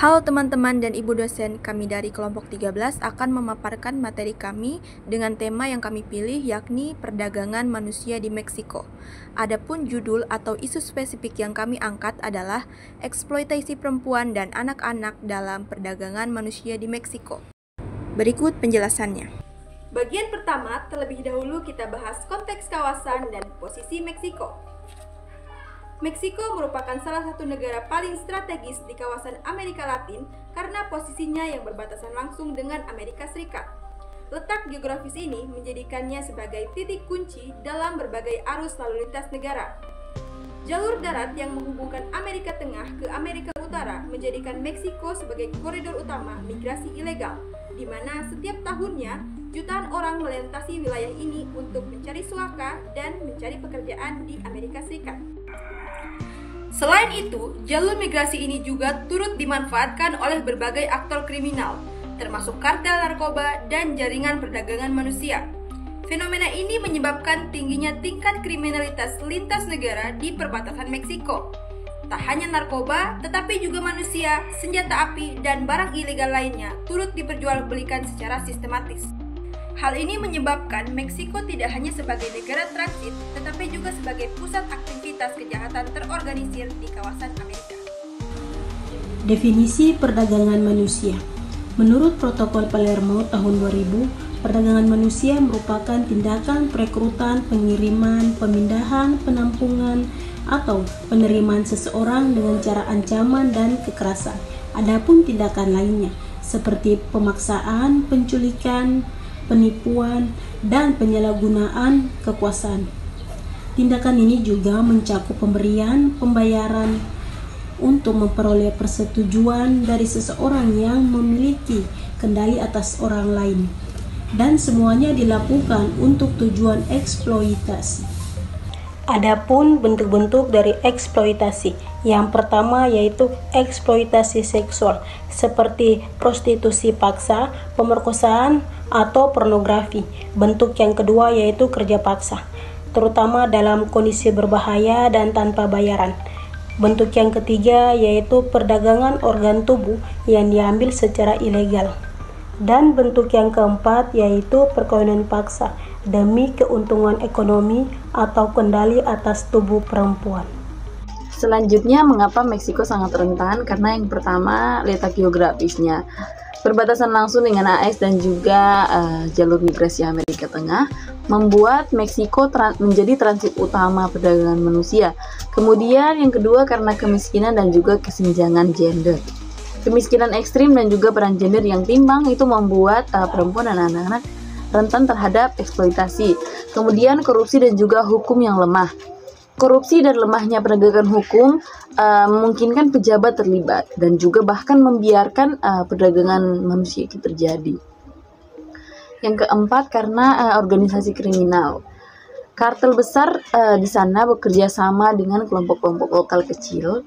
Halo teman-teman dan ibu dosen, kami dari kelompok 13 akan memaparkan materi kami dengan tema yang kami pilih yakni perdagangan manusia di Meksiko. Adapun judul atau isu spesifik yang kami angkat adalah eksploitasi perempuan dan anak-anak dalam perdagangan manusia di Meksiko. Berikut penjelasannya. Bagian pertama, terlebih dahulu kita bahas konteks kawasan dan posisi Meksiko. Meksiko merupakan salah satu negara paling strategis di kawasan Amerika Latin karena posisinya yang berbatasan langsung dengan Amerika Serikat. Letak geografis ini menjadikannya sebagai titik kunci dalam berbagai arus lalu lintas negara. Jalur darat yang menghubungkan Amerika Tengah ke Amerika Utara menjadikan Meksiko sebagai koridor utama migrasi ilegal, di mana setiap tahunnya jutaan orang melintasi wilayah ini untuk mencari suaka dan mencari pekerjaan di Amerika Serikat. Selain itu, jalur migrasi ini juga turut dimanfaatkan oleh berbagai aktor kriminal, termasuk kartel narkoba dan jaringan perdagangan manusia. Fenomena ini menyebabkan tingginya tingkat kriminalitas lintas negara di perbatasan Meksiko. Tak hanya narkoba, tetapi juga manusia, senjata api, dan barang ilegal lainnya turut diperjualbelikan secara sistematis. Hal ini menyebabkan Meksiko tidak hanya sebagai negara transit, tetapi juga sebagai pusat aktivitas kejahatan terorganisir di kawasan Amerika. Definisi perdagangan manusia. Menurut Protokol Palermo tahun 2000, perdagangan manusia merupakan tindakan perekrutan, pengiriman, pemindahan, penampungan, atau penerimaan seseorang dengan cara ancaman dan kekerasan. Adapun tindakan lainnya, seperti pemaksaan, penculikan, penipuan, dan penyalahgunaan kekuasaan. Tindakan ini juga mencakup pemberian, pembayaran untuk memperoleh persetujuan dari seseorang yang memiliki kendali atas orang lain, dan semuanya dilakukan untuk tujuan eksploitasi. Adapun bentuk-bentuk dari eksploitasi, yang pertama yaitu eksploitasi seksual, seperti prostitusi paksa, pemerkosaan, atau pornografi. Bentuk yang kedua yaitu kerja paksa, terutama dalam kondisi berbahaya dan tanpa bayaran. Bentuk yang ketiga yaitu perdagangan organ tubuh yang diambil secara ilegal. Dan bentuk yang keempat yaitu perkawinan paksa demi keuntungan ekonomi atau kendali atas tubuh perempuan. Selanjutnya, mengapa Meksiko sangat rentan? Karena yang pertama, letak geografisnya. Berbatasan langsung dengan AS dan juga jalur migrasi Amerika Tengah membuat Meksiko menjadi transit utama perdagangan manusia. Kemudian yang kedua, karena kemiskinan dan juga kesenjangan gender. Kemiskinan ekstrim dan juga peran gender yang timpang itu membuat perempuan dan anak-anak rentan terhadap eksploitasi. Kemudian korupsi dan juga hukum yang lemah. Korupsi dan lemahnya penegakan hukum memungkinkan pejabat terlibat dan juga bahkan membiarkan perdagangan manusia itu terjadi. Yang keempat, karena organisasi kriminal. Kartel besar di sana bekerja sama dengan kelompok-kelompok lokal kecil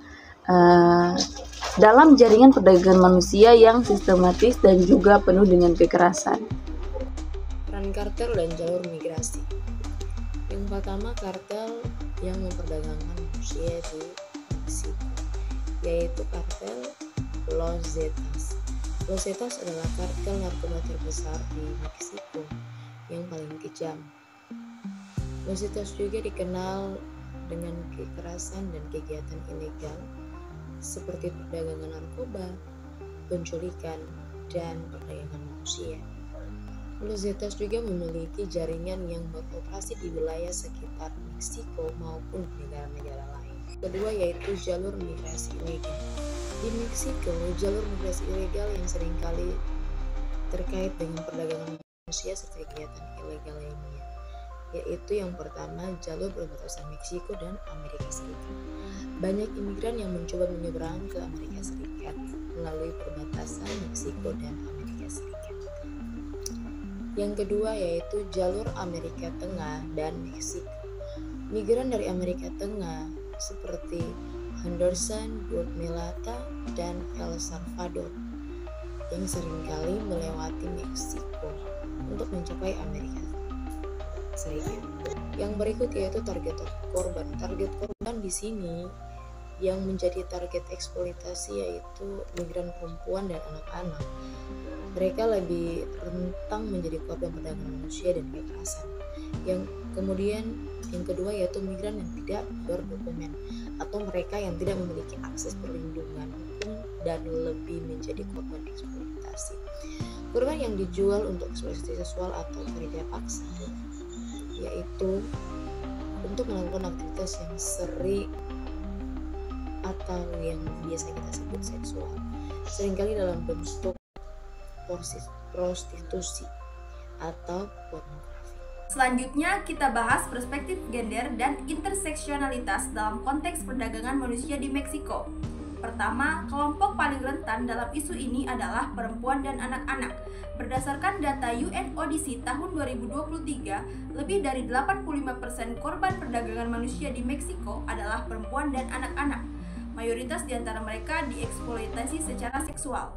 dalam jaringan perdagangan manusia yang sistematis dan juga penuh dengan kekerasan. Peran kartel dan jalur migrasi. Yang pertama, kartel yang memperdagangkan manusia di Meksiko, yaitu kartel Los Zetas. Los Zetas adalah kartel narkoba terbesar di Meksiko yang paling kejam. Los Zetas juga dikenal dengan kekerasan dan kegiatan ilegal seperti perdagangan narkoba, penculikan, dan perdagangan manusia. Los Zetas juga memiliki jaringan yang beroperasi di wilayah sekitar Meksiko maupun negara-negara lain. Kedua yaitu jalur migrasi ilegal. Di Meksiko, jalur migrasi ilegal yang seringkali terkait dengan perdagangan manusia serta kegiatan ilegal lainnya, yaitu yang pertama jalur perbatasan Meksiko dan Amerika Serikat. Banyak imigran yang mencoba menyeberang ke Amerika Serikat melalui perbatasan Meksiko dan Amerika Serikat. Yang kedua yaitu jalur Amerika Tengah dan Meksiko. Migran dari Amerika Tengah seperti Henderson, Guatemala, dan El Salvador yang seringkali melewati Meksiko untuk mencapai Amerika Serikat. Yang berikut yaitu target korban. Target korban di sini Yang menjadi target eksploitasi yaitu migran perempuan dan anak-anak. Mereka lebih rentan menjadi korban perdagangan manusia dan kekerasan. Yang kedua yaitu migran yang tidak berdokumen atau mereka yang tidak memiliki akses perlindungan hukum dan lebih menjadi korban eksploitasi. Korban yang dijual untuk eksploitasi seksual atau kerja paksa yaitu untuk melakukan aktivitas yang sering atau yang biasa kita sebut seksual, seringkali dalam bentuk prostitusi atau pornografi. Selanjutnya kita bahas perspektif gender dan interseksionalitas dalam konteks perdagangan manusia di Meksiko. Pertama, kelompok paling rentan dalam isu ini adalah perempuan dan anak-anak. Berdasarkan data UNODC tahun 2023, lebih dari 85% korban perdagangan manusia di Meksiko adalah perempuan dan anak-anak. Mayoritas di antara mereka dieksploitasi secara seksual.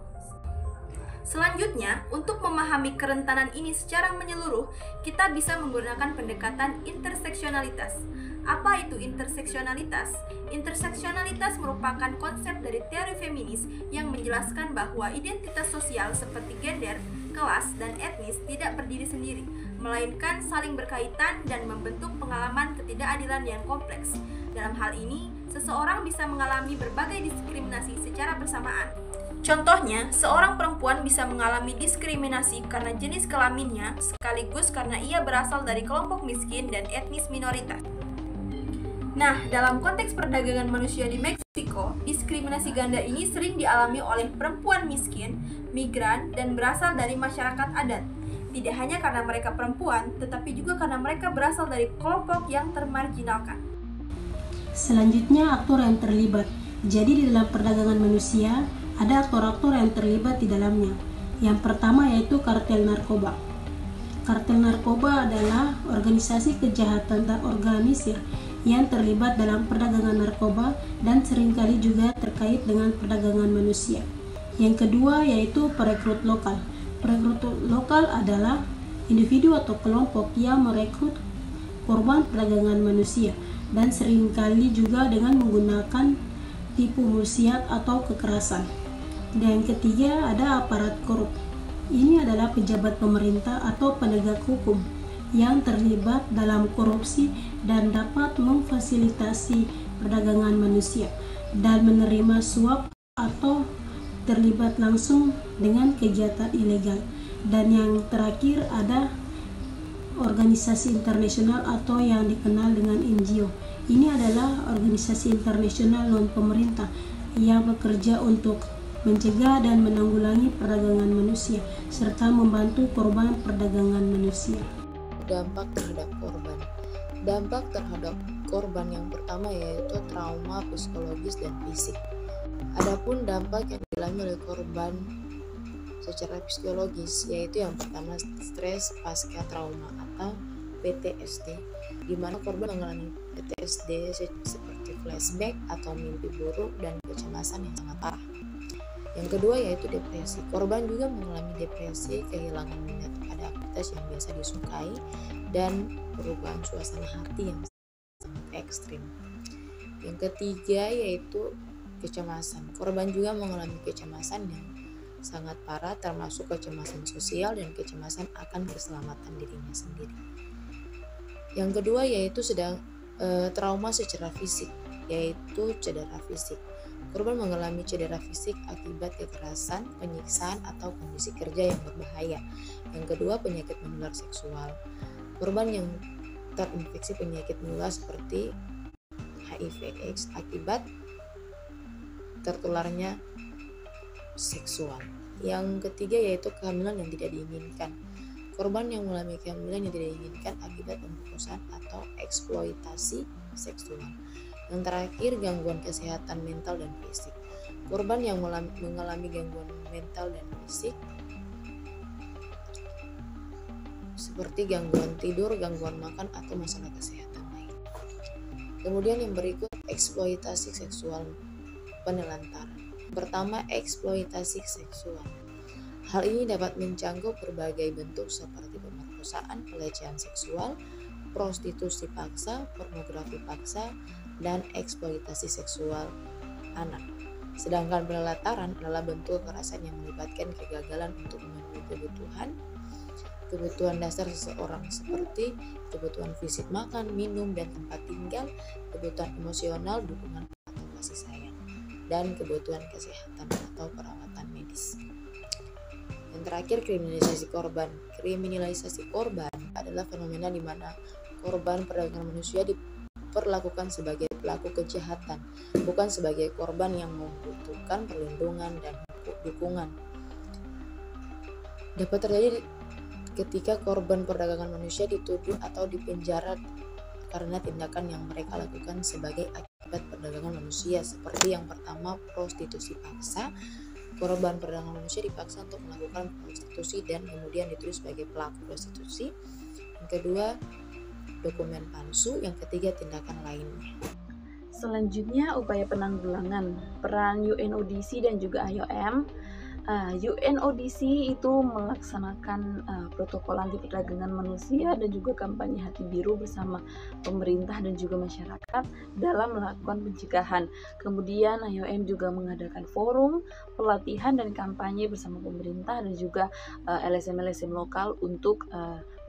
Selanjutnya, untuk memahami kerentanan ini secara menyeluruh, kita bisa menggunakan pendekatan interseksionalitas. Apa itu interseksionalitas? Interseksionalitas merupakan konsep dari teori feminis yang menjelaskan bahwa identitas sosial seperti gender, kelas, dan etnis tidak berdiri sendiri, melainkan saling berkaitan dan membentuk pengalaman ketidakadilan yang kompleks. Dalam hal ini, seseorang bisa mengalami berbagai diskriminasi secara bersamaan. Contohnya, seorang perempuan bisa mengalami diskriminasi karena jenis kelaminnya, sekaligus karena ia berasal dari kelompok miskin dan etnis minoritas. Nah, dalam konteks perdagangan manusia di Meksiko, diskriminasi ganda ini sering dialami oleh perempuan miskin, migran, dan berasal dari masyarakat adat. Tidak hanya karena mereka perempuan, tetapi juga karena mereka berasal dari kelompok yang termarginalkan. Selanjutnya, aktor yang terlibat. Jadi di dalam perdagangan manusia, ada aktor-aktor yang terlibat di dalamnya. Yang pertama yaitu kartel narkoba. Kartel narkoba adalah organisasi kejahatan tak organis yang terlibat dalam perdagangan narkoba dan seringkali juga terkait dengan perdagangan manusia. Yang kedua yaitu perekrut lokal. Perekrut lokal adalah individu atau kelompok yang merekrut korban perdagangan manusia dan seringkali juga dengan menggunakan tipu muslihat atau kekerasan. Dan yang ketiga ada aparat korup. Ini adalah pejabat pemerintah atau penegak hukum yang terlibat dalam korupsi dan dapat memfasilitasi perdagangan manusia dan menerima suap atau terlibat langsung dengan kegiatan ilegal. Dan yang terakhir ada organisasi internasional atau yang dikenal dengan NGO. Ini adalah organisasi internasional non-pemerintah yang bekerja untuk mencegah dan menanggulangi perdagangan manusia, serta membantu korban perdagangan manusia. Dampak terhadap korban. Dampak terhadap korban yang pertama yaitu trauma psikologis dan fisik. Adapun dampak yang dialami oleh korban secara psikologis yaitu yang pertama stres pasca trauma atau PTSD, di mana korban mengalami PTSD seperti flashback atau mimpi buruk dan kecemasan yang sangat parah. Yang kedua yaitu depresi. Korban juga mengalami depresi, kehilangan minat pada aktivitas yang biasa disukai, dan perubahan suasana hati yang sangat ekstrim. Yang ketiga yaitu kecemasan. Korban juga mengalami kecemasan yang sangat parah, termasuk kecemasan sosial dan kecemasan akan keselamatan dirinya sendiri. Yang kedua yaitu trauma secara fisik, yaitu cedera fisik. Korban mengalami cedera fisik akibat kekerasan, penyiksaan, atau kondisi kerja yang berbahaya. Yang kedua, penyakit menular seksual. Korban yang terinfeksi penyakit menular seperti HIV/AIDS akibat tertularnya seksual. Yang ketiga yaitu kehamilan yang tidak diinginkan. Korban yang mengalami kehamilan yang tidak diinginkan akibat pemerkosaan atau eksploitasi seksual. Yang terakhir, gangguan kesehatan mental dan fisik. Korban yang mengalami gangguan mental dan fisik seperti gangguan tidur, gangguan makan, atau masalah kesehatan lain. Kemudian yang berikut, eksploitasi seksual penelantaran. Pertama, eksploitasi seksual. Hal ini dapat mencakup berbagai bentuk seperti pemerkosaan, pelecehan seksual, prostitusi paksa, pornografi paksa, dan eksploitasi seksual anak. Sedangkan penelataran adalah bentuk kekerasan yang melibatkan kegagalan untuk memenuhi kebutuhan dasar seseorang seperti kebutuhan fisik makan, minum, dan tempat tinggal, kebutuhan emosional, dukungan atau kasih sayang, dan kebutuhan kesehatan atau perawatan medis. Yang terakhir, kriminalisasi korban. Kriminalisasi korban adalah fenomena di mana korban perdagangan manusia diperlakukan sebagai pelaku kejahatan, bukan sebagai korban yang membutuhkan perlindungan dan dukungan. Dapat terjadi ketika korban perdagangan manusia dituduh atau dipenjara karena tindakan yang mereka lakukan sebagai akibat perdagangan manusia, seperti yang pertama, prostitusi paksa. Korban perdagangan manusia dipaksa untuk melakukan prostitusi dan kemudian dituduh sebagai pelaku prostitusi. Yang kedua, dokumen palsu. Yang ketiga, tindakan lainnya. Selanjutnya, upaya penanggulangan. Peran UNODC dan juga IOM. UNODC itu melaksanakan protokol anti perdagangan manusia dan juga kampanye hati biru bersama pemerintah dan juga masyarakat dalam melakukan pencegahan. Kemudian IOM juga mengadakan forum, pelatihan dan kampanye bersama pemerintah dan juga LSM-LSM lokal untuk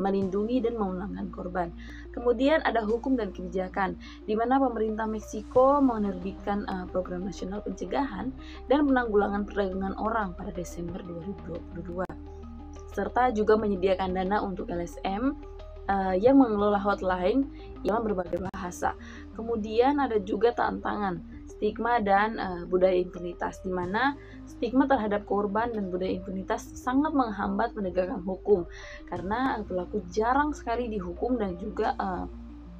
melindungi dan memenangkan korban. Kemudian ada hukum dan kebijakan, di mana pemerintah Meksiko menerbitkan program nasional pencegahan dan penanggulangan perdagangan orang pada Desember 2022, serta juga menyediakan dana untuk LSM yang mengelola hotline dalam berbagai bahasa. Kemudian ada juga tantangan, stigma dan budaya impunitas, di mana stigma terhadap korban dan budaya impunitas sangat menghambat penegakan hukum karena pelaku jarang sekali dihukum dan juga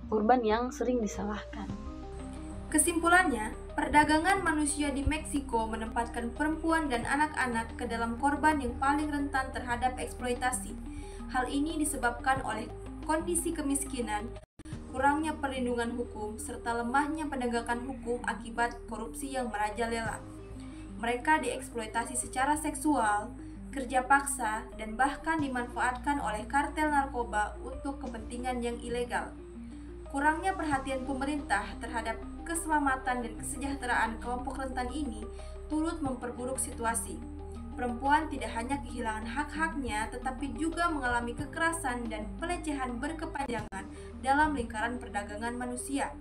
korban yang sering disalahkan. Kesimpulannya, perdagangan manusia di Meksiko menempatkan perempuan dan anak-anak ke dalam korban yang paling rentan terhadap eksploitasi. Hal ini disebabkan oleh kondisi kemiskinan, kurangnya perlindungan hukum, serta lemahnya penegakan hukum akibat korupsi yang merajalela. Mereka dieksploitasi secara seksual, kerja paksa, dan bahkan dimanfaatkan oleh kartel narkoba untuk kepentingan yang ilegal. Kurangnya perhatian pemerintah terhadap keselamatan dan kesejahteraan kelompok rentan ini turut memperburuk situasi. Perempuan tidak hanya kehilangan hak-haknya, tetapi juga mengalami kekerasan dan pelecehan berkepanjangan dalam lingkaran perdagangan manusia.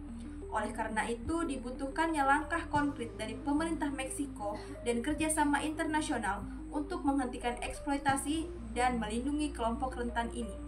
Oleh karena itu, dibutuhkannya langkah konkret dari pemerintah Meksiko dan kerjasama internasional untuk menghentikan eksploitasi dan melindungi kelompok rentan ini.